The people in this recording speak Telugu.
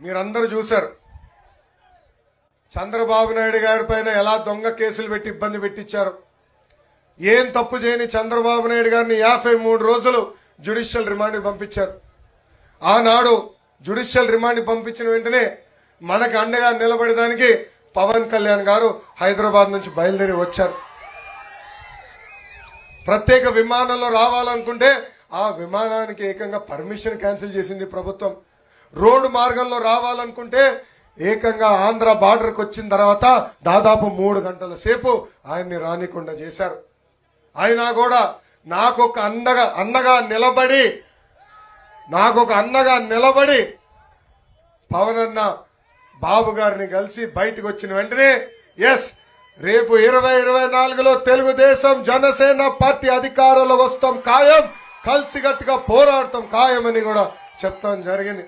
మీరందరూ చూశారు చంద్రబాబు నాయుడు గారి పైన ఎలా దొంగ కేసులు పెట్టి ఇబ్బంది పెట్టించారు. ఏం తప్పు చేయని చంద్రబాబు నాయుడు గారిని 53 రోజులు జ్యుడిషియల్ రిమాండ్కి పంపించారు. ఆనాడు జ్యుడిషియల్ రిమాండ్కి పంపించిన వెంటనే మనకు అండగా నిలబడడానికి పవన్ కళ్యాణ్ గారు హైదరాబాద్ నుంచి బయలుదేరి వచ్చారు. ప్రత్యేక విమానంలో రావాలనుకుంటే ఆ విమానానికి ఏకంగా పర్మిషన్ క్యాన్సిల్ చేసింది ప్రభుత్వం. రోడ్డు మార్గంలో రావాలనుకుంటే ఏకంగా ఆంధ్ర బార్డర్కి వచ్చిన తర్వాత దాదాపు 3 గంటల సేపు ఆయన్ని రానికుండా చేశారు. అయినా కూడా నాకు ఒక అన్నగా నిలబడి పవన్ అన్న బాబు గారిని కలిసి బయటకు వచ్చిన వెంటనే ఎస్ రేపు 2024లో తెలుగుదేశం జనసేన పార్టీ అధికారంలోకి వస్తాం ఖాయం, కలిసికట్టుగా పోరాడతాం ఖాయం అని కూడా చెప్తాం జరిగింది.